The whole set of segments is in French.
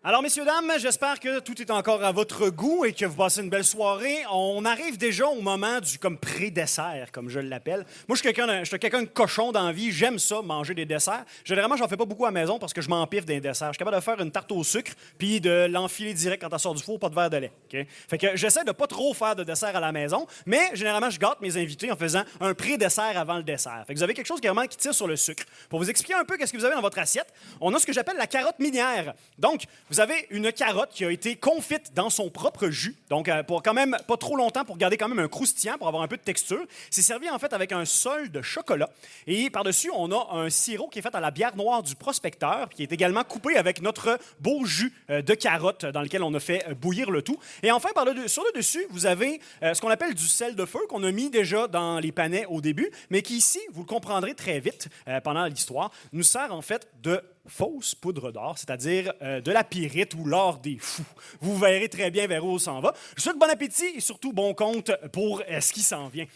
Alors, messieurs, dames, j'espère que tout est encore à votre goût et que vous passez une belle soirée. On arrive déjà au moment du comme pré-dessert, comme je l'appelle. Moi, je suis quelqu'un de cochon dans la vie. J'aime ça, manger des desserts. Généralement, j'en fais pas beaucoup à la maison parce que je m'empiffe des desserts. Je suis capable de faire une tarte au sucre puis de l'enfiler direct quand elle sort du four, pas de verre de lait. OK? Fait que j'essaie de pas trop faire de dessert à la maison, mais généralement, je gâte mes invités en faisant un pré-dessert avant le dessert. Fait que vous avez quelque chose vraiment qui tire sur le sucre. Pour vous expliquer un peu qu'est-ce que vous avez dans votre assiette, on a ce que j'appelle la carotte minière. Donc, vous avez une carotte qui a été confite dans son propre jus, donc pour quand même pas trop longtemps, pour garder quand même un croustillant, pour avoir un peu de texture. C'est servi en fait avec un sol de chocolat. Et par-dessus, on a un sirop qui est fait à la bière noire du prospecteur, qui est également coupé avec notre beau jus de carotte dans lequel on a fait bouillir le tout. Et enfin, sur le dessus, vous avez ce qu'on appelle du sel de feu qu'on a mis déjà dans les panais au début, mais qui ici, vous le comprendrez très vite pendant l'histoire, nous sert en fait de fausse poudre d'or, c'est-à-dire de la pyrite ou l'or des fous. Vous verrez très bien vers où on s'en va. Je vous souhaite bon appétit et surtout bon compte pour ce qui s'en vient.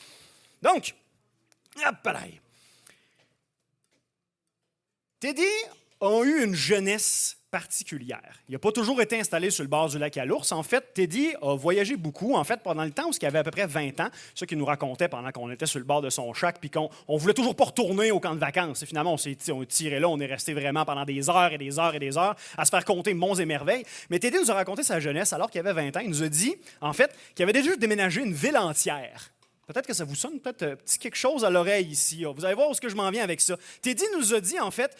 Donc, hop là. Teddy a eu une jeunesse particulière. Il n'a pas toujours été installé sur le bord du lac à l'Ours. En fait, Teddy a voyagé beaucoup. En fait, pendant le temps où il avait à peu près 20 ans, ce qu'il nous racontait pendant qu'on était sur le bord de son shack, puis qu'on ne voulait toujours pas retourner au camp de vacances. Et finalement, on tiré là, on est resté vraiment pendant des heures et des heures et des heures à se faire compter monts et merveilles. Mais Teddy nous a raconté sa jeunesse alors qu'il avait 20 ans. Il nous a dit, en fait, qu'il avait déjà déménagé une ville entière. Peut-être que ça vous sonne peut-être petit quelque chose à l'oreille ici. Vous allez voir où est-ce que je m'en viens avec ça. Teddy nous a dit, en fait,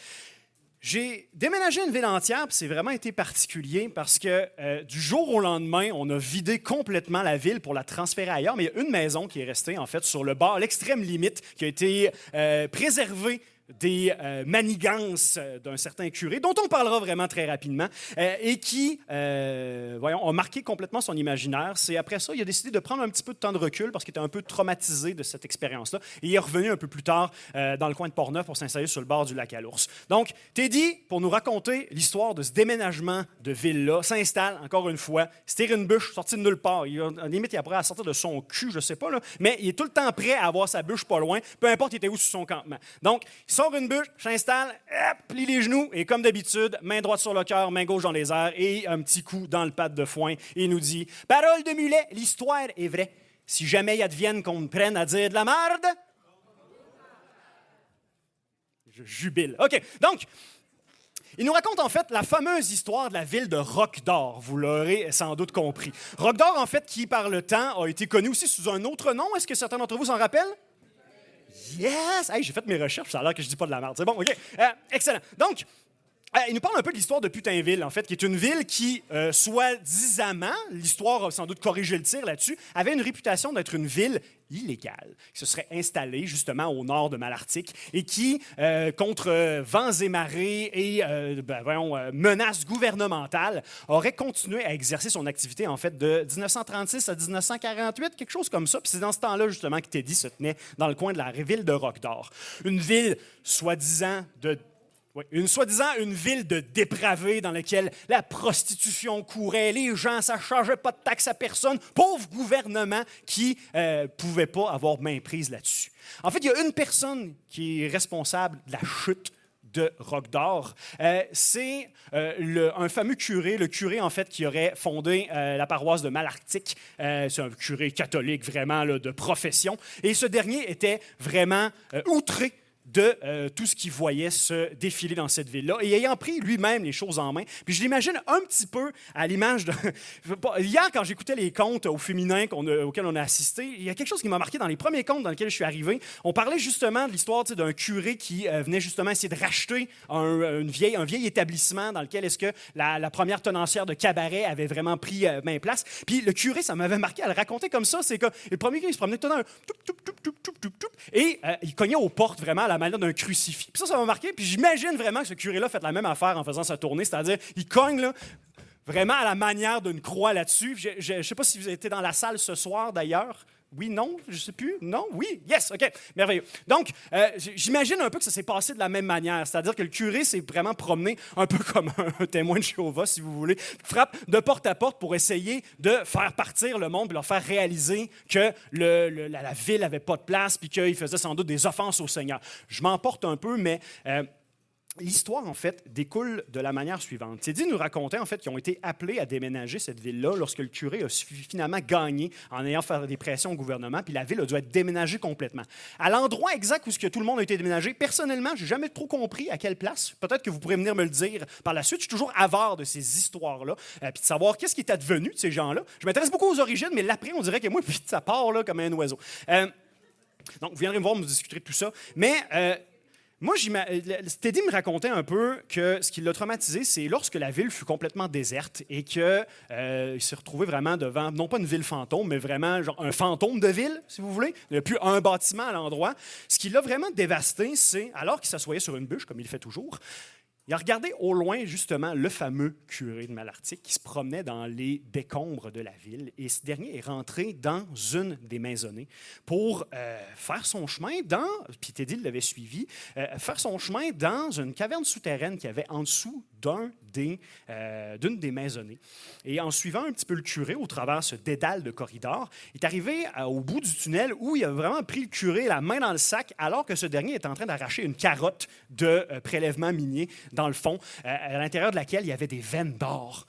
j'ai déménagé une ville entière, puis c'est vraiment été particulier parce que du jour au lendemain, on a vidé complètement la ville pour la transférer ailleurs, mais il y a une maison qui est restée en fait sur le bord, l'extrême limite, qui a été préservée des manigances d'un certain curé, dont on parlera vraiment très rapidement, et qui, a marqué complètement son imaginaire. C'est après ça, il a décidé de prendre un petit peu de temps de recul parce qu'il était un peu traumatisé de cette expérience-là. Et il est revenu un peu plus tard dans le coin de Portneuf pour s'installer sur le bord du lac à l'Ours. Donc, Teddy, pour nous raconter l'histoire de ce déménagement de ville-là, s'installe, encore une fois, se tire une bûche, sortie de nulle part. Il a, limite, il est prêt à sortir de son cul, je ne sais pas, là, mais il est tout le temps prêt à avoir sa bûche pas loin, peu importe il était où sur son campement. Donc, sort une bûche, s'installe, plie les genoux et comme d'habitude, main droite sur le cœur, main gauche dans les airs et un petit coup dans le pad de foin et il nous dit « Parole de mulet, l'histoire est vraie. Si jamais il advienne qu'on me prenne à dire de la merde... » Je jubile. OK, donc... Il nous raconte en fait la fameuse histoire de la ville de Roc-d'Or. Vous l'aurez sans doute compris. Roc-d'Or, en fait, qui par le temps a été connu aussi sous un autre nom. Est-ce que certains d'entre vous s'en rappellent? Yes! Hey, j'ai fait mes recherches, ça a l'air que je dis pas de la merde. C'est bon, OK. Excellent. Donc, il nous parle un peu de l'histoire de Putainville, en fait, qui est une ville qui, soi-disamment, l'histoire a sans doute corrigé le tir là-dessus, avait une réputation d'être une ville illégale, qui se serait installée justement au nord de Malartic et qui, contre vents et marées et menaces gouvernementales, aurait continué à exercer son activité en fait de 1936 à 1948, quelque chose comme ça. Puis c'est dans ce temps-là justement que Teddy se tenait dans le coin de la ville de Roc-d'Or. Une ville soi-disant une ville de dépravés dans laquelle la prostitution courait, les gens, ça ne chargeait pas de taxes à personne, pauvre gouvernement qui ne pouvait pas avoir main prise là-dessus. En fait, il y a une personne qui est responsable de la chute de Roc-d'Or. C'est un fameux curé, le curé en fait qui aurait fondé la paroisse de Malartic. C'est un curé catholique vraiment là, de profession. Et ce dernier était vraiment outré de tout ce qu'il voyait se défiler dans cette ville-là, et ayant pris lui-même les choses en main. Puis je l'imagine un petit peu à l'image de... Hier, quand j'écoutais les contes au féminin auxquels on a assisté, il y a quelque chose qui m'a marqué dans les premiers contes dans lesquels je suis arrivé. On parlait justement de l'histoire d'un curé qui venait justement essayer de racheter un vieil établissement dans lequel est-ce que la première tenancière de cabaret avait vraiment pris main place. Puis le curé, ça m'avait marqué à le raconter comme ça, c'est que le premier gars, il se promenait tout dans un... Et il cognait aux portes vraiment à la manière d'un crucifix. Puis ça m'a marqué. Puis j'imagine vraiment que ce curé-là fait la même affaire en faisant sa tournée, c'est-à-dire il cogne là, vraiment à la manière d'une croix là-dessus. Je ne sais pas si vous étiez dans la salle ce soir d'ailleurs. Oui, non, je ne sais plus. Non, oui, yes, OK, merveilleux. Donc, j'imagine un peu que ça s'est passé de la même manière, c'est-à-dire que le curé s'est vraiment promené un peu comme un témoin de Jéhovah, si vous voulez, frappe de porte à porte pour essayer de faire partir le monde et leur faire réaliser que la ville n'avait pas de place puis qu'il faisait sans doute des offenses au Seigneur. Je m'emporte un peu, mais L'histoire, en fait, découle de la manière suivante. Teddy nous racontait, en fait, qu'ils ont été appelés à déménager cette ville-là lorsque le curé a finalement gagné en ayant fait des pressions au gouvernement, puis la ville a dû être déménagée complètement. À l'endroit exact où tout le monde a été déménagé, personnellement, je n'ai jamais trop compris à quelle place. Peut-être que vous pourrez venir me le dire par la suite. Je suis toujours avare de ces histoires-là, puis de savoir qu'est-ce qui est advenu de ces gens-là. Je m'intéresse beaucoup aux origines, mais l'après, on dirait que moi, puis ça part là, comme un oiseau. Donc, vous viendrez me voir, nous discuter de tout ça. Mais... moi, Teddy me racontait un peu que ce qui l'a traumatisé, c'est lorsque la ville fut complètement déserte et qu'il s'est retrouvé vraiment devant, non pas une ville fantôme, mais vraiment genre un fantôme de ville, si vous voulez. Il n'y a plus un bâtiment à l'endroit. Ce qui l'a vraiment dévasté, c'est, alors qu'il s'assoyait sur une bûche, comme il fait toujours, il a regardé au loin, justement, le fameux curé de Malartic qui se promenait dans les décombres de la ville. Et ce dernier est rentré dans une des maisonnées pour faire son chemin puis Teddy l'avait suivi, faire son chemin dans une caverne souterraine qu'il y avait en dessous d'une des maisonnées. Et en suivant un petit peu le curé au travers ce dédale de corridor, il est arrivé au bout du tunnel où il a vraiment pris le curé la main dans le sac alors que ce dernier est en train d'arracher une carotte de prélèvement minier dans le fond, à l'intérieur de laquelle il y avait des veines d'or.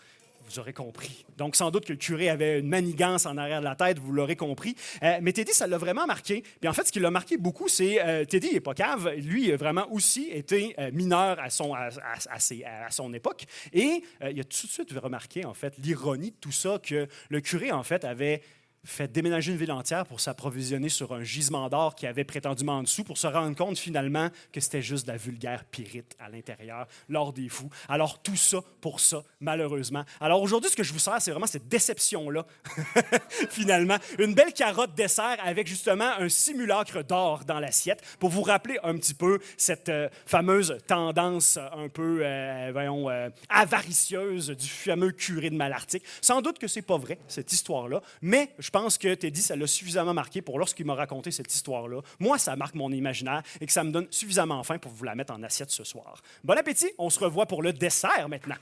Vous aurez compris. Donc, sans doute que le curé avait une manigance en arrière de la tête, vous l'aurez compris. Mais Teddy, ça l'a vraiment marqué. Puis en fait, ce qui l'a marqué beaucoup, c'est Teddy n'est pas cave. Lui, il a vraiment aussi été mineur à son époque. Et il a tout de suite remarqué, en fait, l'ironie de tout ça, que le curé, en fait, avait fait déménager une ville entière pour s'approvisionner sur un gisement d'or qui avait prétendument en dessous pour se rendre compte finalement que c'était juste de la vulgaire pyrite à l'intérieur, l'or des fous. Alors tout ça pour ça, malheureusement. Alors aujourd'hui, ce que je vous sers, c'est vraiment cette déception-là, finalement. Une belle carotte dessert avec justement un simulacre d'or dans l'assiette pour vous rappeler un petit peu cette fameuse tendance un peu, avaricieuse du fameux curé de Malartic. Sans doute que c'est pas vrai, cette histoire-là, mais je pense que Teddy, ça l'a suffisamment marqué pour lorsqu'il m'a raconté cette histoire-là. Moi, ça marque mon imaginaire et que ça me donne suffisamment faim pour vous la mettre en assiette ce soir. Bon appétit, on se revoit pour le dessert maintenant.